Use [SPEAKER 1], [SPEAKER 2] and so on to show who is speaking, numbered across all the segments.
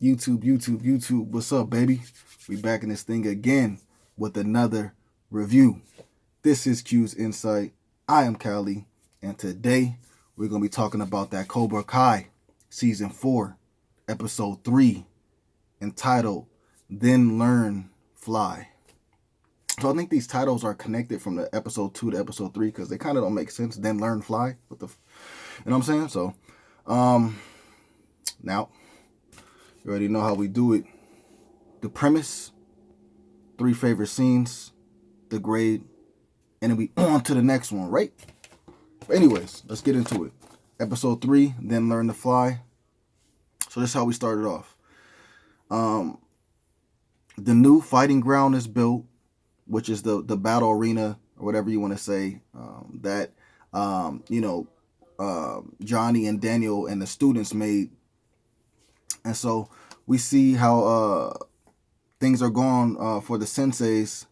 [SPEAKER 1] YouTube. What's up, baby? We back in this thing again with another review. This is Q's Insight. I am Callie, and today we're going to be talking about that Cobra Kai Season 4, Episode 3, entitled Then Learn Fly. So I think these titles are connected from the Episode 2 to Episode 3 because they kind of don't make sense. Then Learn Fly. You know what I'm saying? So, now, you already know how we do it. The premise, 3 favorite scenes, the grade, and then we on to the next one, right? But anyways, let's get into it. Episode 3, Then Learn to Fly. So this is how we started off. The new fighting ground is built, which is the battle arena, or whatever you want to say, Johnny and Daniel and the students made. And so we see how things are going for the senseis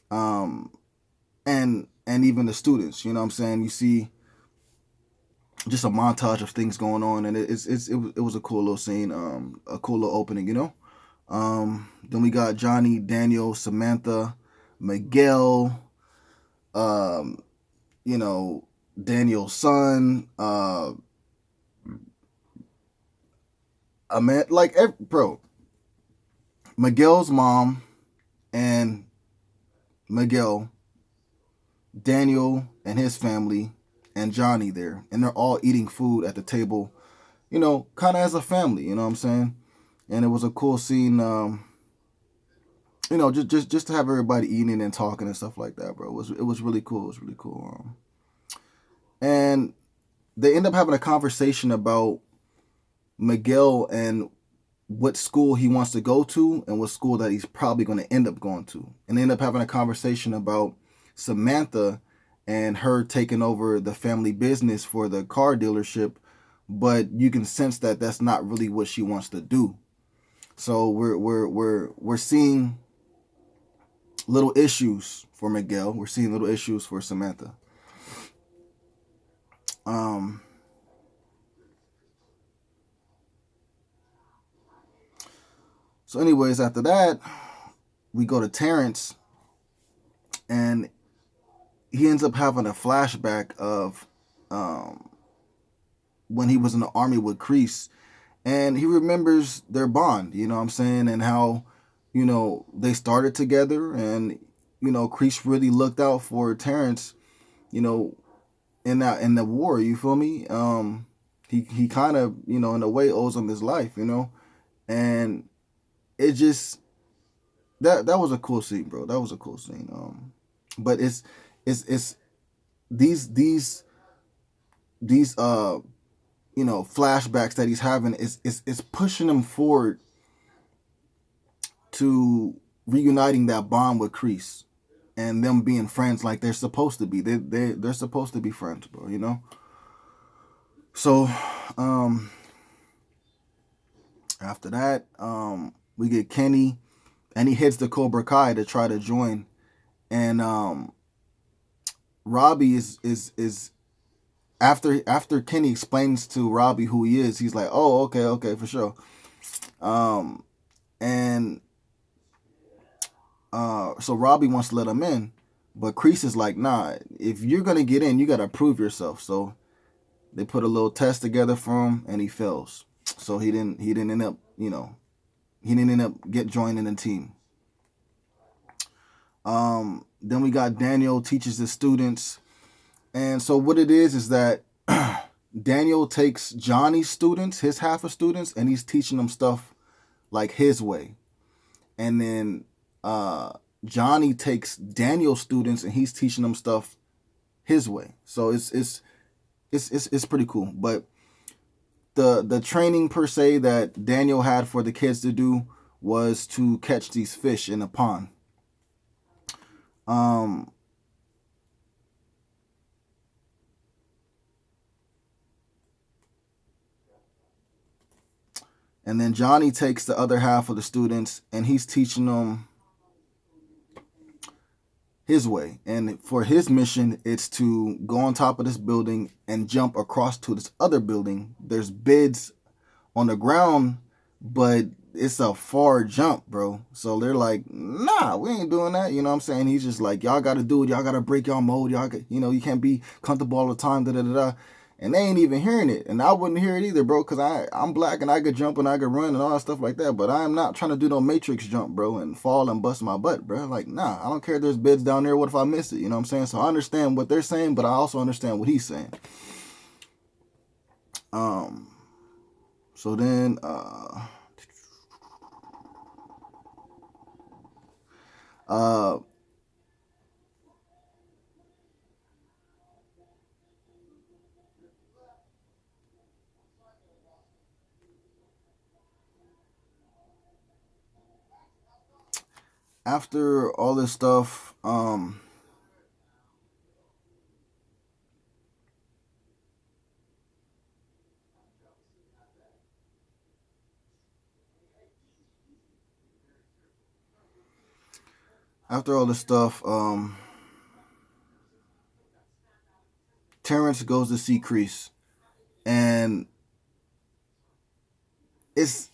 [SPEAKER 1] and even the students. You know what I'm saying? You see just a montage of things going on, and it was a cool little scene, a cool little opening, you know? Then we got Johnny, Daniel, Samantha, Miguel, Daniel's son, Miguel's mom and Miguel, Daniel and his family, and Johnny there. And they're all eating food at the table, kind of as a family, you know what I'm saying? And it was a cool scene, just to have everybody eating and talking and stuff like that, bro. It was really cool. It was really cool. And they end up having a conversation about Miguel and what school he wants to go to and what school that he's probably going to end up going to. And they end up having a conversation about Samantha and her taking over the family business for the car dealership, but you can sense that that's not really what she wants to do. So we're seeing little issues for Miguel. We're seeing little issues for Samantha. So anyways, after that, we go to Terrence, and he ends up having a flashback of when he was in the army with Kreese, and he remembers their bond, you know what I'm saying, and how, they started together, and, Kreese really looked out for Terrence, in the war, you feel me? He kind of, in a way owes him his life, and it just, that was a cool scene, bro. That was a cool scene. But it's these flashbacks that he's having is pushing him forward to reuniting that bond with Kreese and them being friends like they're supposed to be. They're supposed to be friends, bro, So after that, we get Kenny, and he hits the Cobra Kai to try to join. And Robbie is after Kenny explains to Robbie who he is, he's like, oh, okay, for sure. So Robbie wants to let him in, but Kreese is like, nah, if you're gonna get in, you gotta prove yourself. So they put a little test together for him, and he fails. So he didn't end up, joining the team. Then we got Daniel teaches the students. And so what it is that Daniel takes Johnny's students, his half of students, and he's teaching them stuff like his way. And then Johnny takes Daniel's students and he's teaching them stuff his way. So it's pretty cool. But the training per se that Daniel had for the kids to do was to catch these fish in a pond. And then Johnny takes the other half of the students and he's teaching them his way. And for his mission, it's to go on top of this building and jump across to this other building. There's bids on the ground but it's a far jump, bro. So they're like, nah, we ain't doing that. You know what I'm saying? He's just like, y'all got to do it. Y'all got to break y'all mode. Y'all got, you can't be comfortable all the time. Da da da da. And they ain't even hearing it, and I wouldn't hear it either, bro. Cause I'm black and I could jump and I could run and all that stuff like that. But I am not trying to do no Matrix jump, bro, and fall and bust my butt, bro. Like, nah, I don't care if there's beds down there. What if I miss it? You know what I'm saying? So I understand what they're saying, but I also understand what he's saying. So then, after all this stuff, after all this stuff, Terrence goes to see Kreese, and it's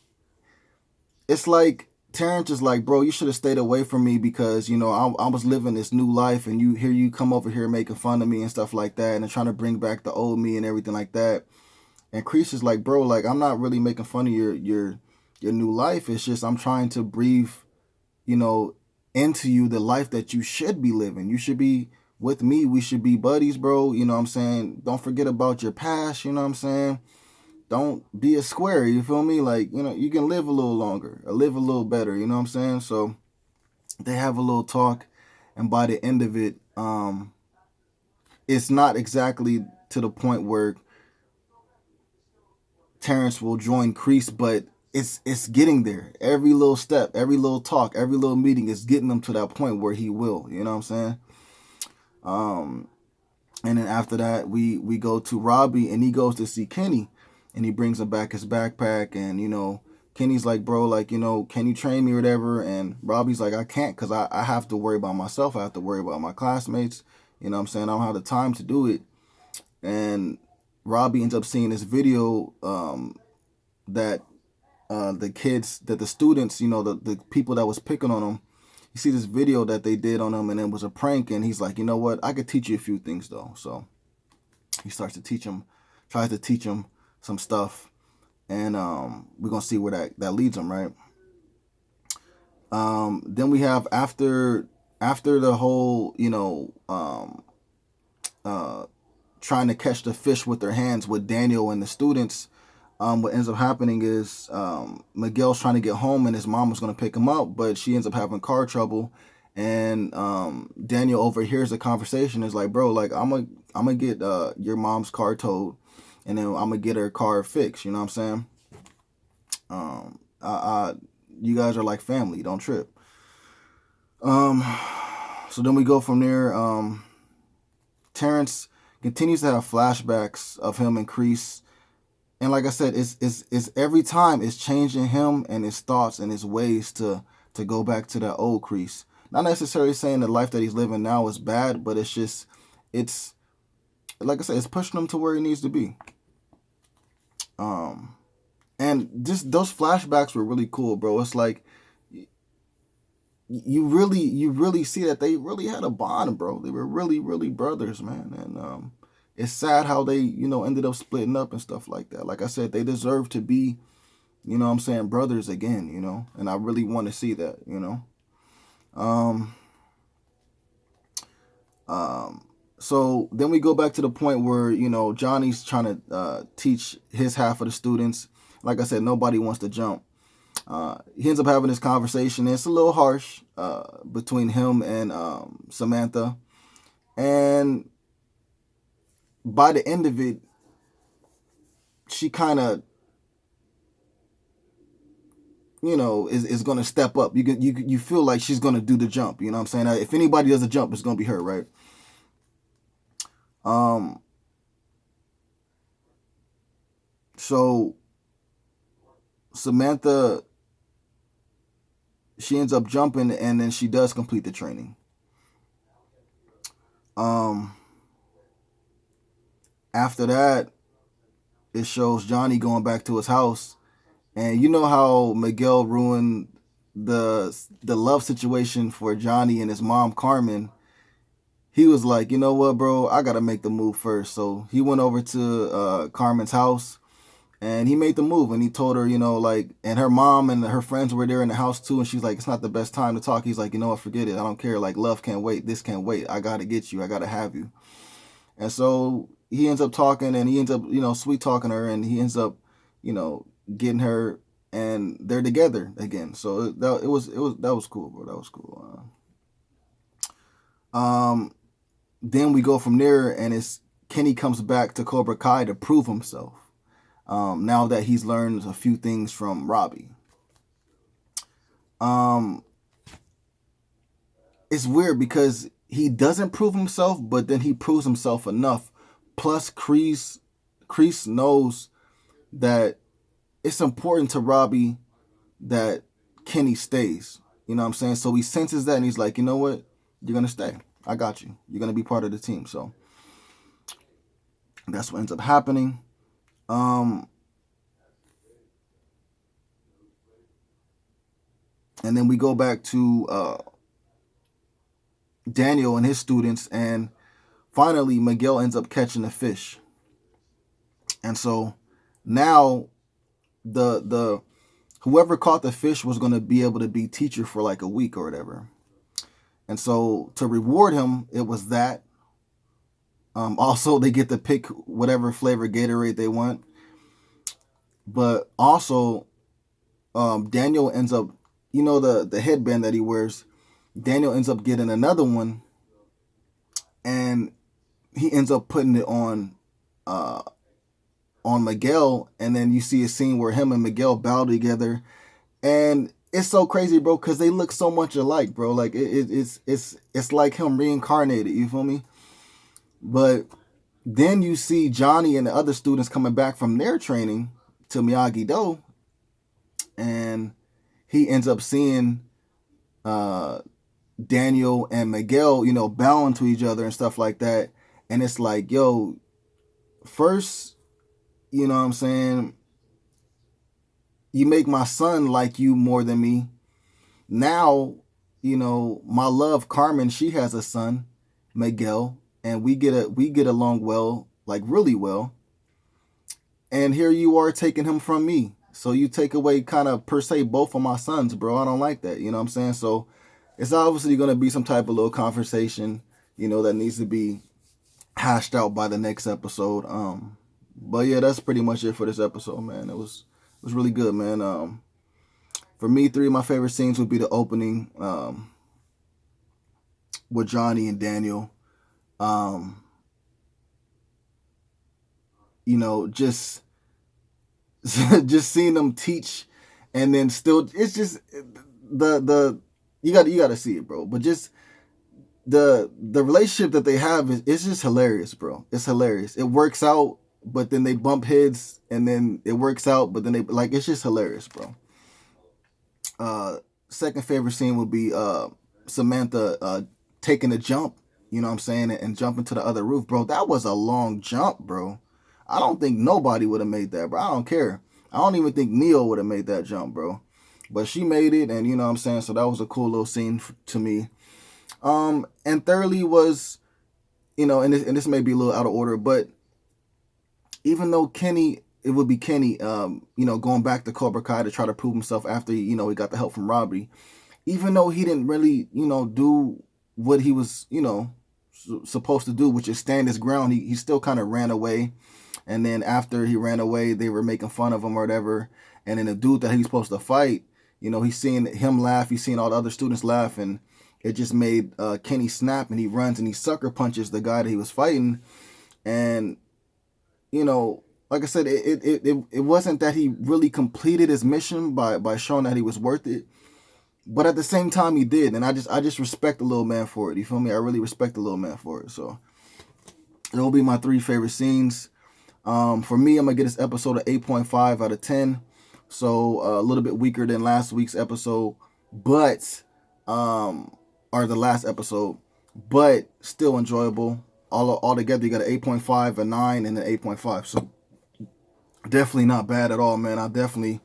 [SPEAKER 1] like Terrence is like, bro, you should have stayed away from me because I was living this new life, and you come over here making fun of me and stuff like that, and trying to bring back the old me and everything like that. And Kreese is like, bro, like I'm not really making fun of your new life. It's just I'm trying to breathe, you know, into you the life that you should be living. You should be with me. We should be buddies, bro. You know what I'm saying? Don't forget about your past. You know what I'm saying? Don't be a square. You feel me? Like, you can live a little longer, or live a little better. You know what I'm saying? So they have a little talk, and by the end of it, it's not exactly to the point where Terrence will join Kreese, but it's getting there. Every little step, every little talk, every little meeting is getting them to that point where he will. You know what I'm saying? And then after that, we go to Robbie, and he goes to see Kenny, and he brings him back his backpack, and Kenny's like, bro, like, can you train me or whatever? And Robbie's like, I can't, because I have to worry about myself. I have to worry about my classmates. You know what I'm saying? I don't have the time to do it. And Robbie ends up seeing this video that the students, the people that was picking on him, you see this video that they did on him, and it was a prank, and he's like, you know what? I could teach you a few things, though. So he starts to tries to teach him some stuff, and we're going to see where that leads him, right? Then we have after the whole, trying to catch the fish with their hands with Daniel and the students, what ends up happening is Miguel's trying to get home, and his mom was going to pick him up, but she ends up having car trouble, and Daniel overhears the conversation. Is like, bro, like I'm gonna get your mom's car towed, and then I'm gonna get her car fixed. You know what I'm saying? You guys are like family. Don't trip. So then we go from there. Terrence continues to have flashbacks of him and Kreese. And like I said, it's every time it's changing him and his thoughts and his ways to go back to that old Kreese. Not necessarily saying the life that he's living now is bad, but it's like I said, it's pushing him to where he needs to be. And just those flashbacks were really cool, bro. It's like you really see that they really had a bond, bro. They were really, really brothers, man. And it's sad how they, ended up splitting up and stuff like that. Like I said, they deserve to be, brothers again, and I really want to see that, So then we go back to the point where, Johnny's trying to teach his half of the students. Like I said, nobody wants to jump. He ends up having this conversation. And it's a little harsh between him and Samantha. And by the end of it, she kind of, is going to step up. You feel like she's going to do the jump. You know what I'm saying? If anybody does a jump, it's going to be her, right? So Samantha, she ends up jumping, and then she does complete the training. After that, it shows Johnny going back to his house, And you know how Miguel ruined the love situation for Johnny and his mom Carmen. He was like, you know what, bro, I gotta make the move first. So he went over to Carmen's house and he made the move, and he told her, like, and her mom and her friends were there in the house too, and she's like, it's not the best time to talk. He's like, you know what, forget it, I don't care, like, love can't wait, this can't wait, I gotta get you, I gotta have you. And so he ends up talking, and he ends up, sweet talking her, and he ends up, getting her, and they're together again. So that was cool, bro. That was cool. Then we go from there, and it's Kenny comes back to Cobra Kai to prove himself. Now that he's learned a few things from Robbie. It's weird because he doesn't prove himself, but then he proves himself enough. Plus, Kreese knows that it's important to Robbie that Kenny stays. You know what I'm saying? So he senses that, and he's like, you know what? You're going to stay. I got you. You're going to be part of the team. So that's what ends up happening. And then we go back to Daniel and his students, and finally Miguel ends up catching a fish. And so now the whoever caught the fish was going to be able to be teacher for like a week or whatever. And so to reward him, it was that. Also, they get to pick whatever flavor Gatorade they want. But also, Daniel ends up, the headband that he wears, Daniel ends up getting another one, and he ends up putting it on Miguel, and then you see a scene where him and Miguel bow together, and it's so crazy, bro, because they look so much alike, bro. Like it's like him reincarnated. You feel me? But then you see Johnny and the other students coming back from their training to Miyagi-Do, and he ends up seeing Daniel and Miguel, bowing to each other and stuff like that. And it's like, yo, first, you know what I'm saying, you make my son like you more than me. Now, my love Carmen, she has a son, Miguel, and we get along well, like really well. And here you are taking him from me. So you take away kind of per se both of my sons, bro. I don't like that. You know what I'm saying? So it's obviously going to be some type of little conversation, that needs to be hashed out by the next episode. But yeah, that's pretty much it for this episode, man. It was really good, man. For me, 3 of my favorite scenes would be the opening with Johnny and Daniel. Just just seeing them teach, and then still, it's just the you got to see it, bro. But just the relationship that they have it's just hilarious, bro. It's hilarious. It works out, but then they bump heads, and then it works out, but then they it's just hilarious, bro. Second favorite scene would be Samantha taking a jump, you know what I'm saying, and jumping to the other roof, bro. That was a long jump, bro. I don't think nobody would have made that, bro. I don't care. I don't even think Neo would have made that jump, bro. But she made it, and you know what I'm saying, so that was a cool little scene to me. And thirdly was, and this may be a little out of order, but even though it would be Kenny, going back to Cobra Kai to try to prove himself after, he got the help from Robbie, even though he didn't really, do what he was, supposed to do, which is stand his ground, he still kind of ran away. And then after he ran away, they were making fun of him or whatever. And then the dude that he was supposed to fight, he's seeing him laugh, he's seeing all the other students laugh, and it just made Kenny snap, and he runs and he sucker punches the guy that he was fighting. And, like I said, it wasn't that he really completed his mission by showing that he was worth it. But at the same time, he did. And I just respect the little man for it. You feel me? I really respect the little man for it. So it will be my 3 favorite scenes. For me, I'm going to get this episode an 8.5 out of 10. So a little bit weaker than last week's episode, but, or the last episode, but still enjoyable. All together, you got an 8.5, a 9, and an 8.5. So definitely not bad at all, man. I definitely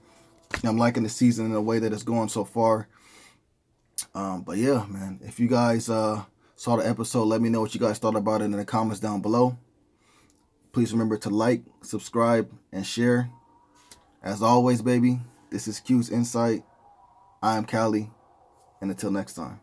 [SPEAKER 1] I'm liking the season in the way that it's going so far. But yeah, man, if you guys saw the episode, let me know what you guys thought about it in the comments down below. Please remember to like, subscribe, and share. As always, baby, this is Q's Insight. I am Callie, and until next time.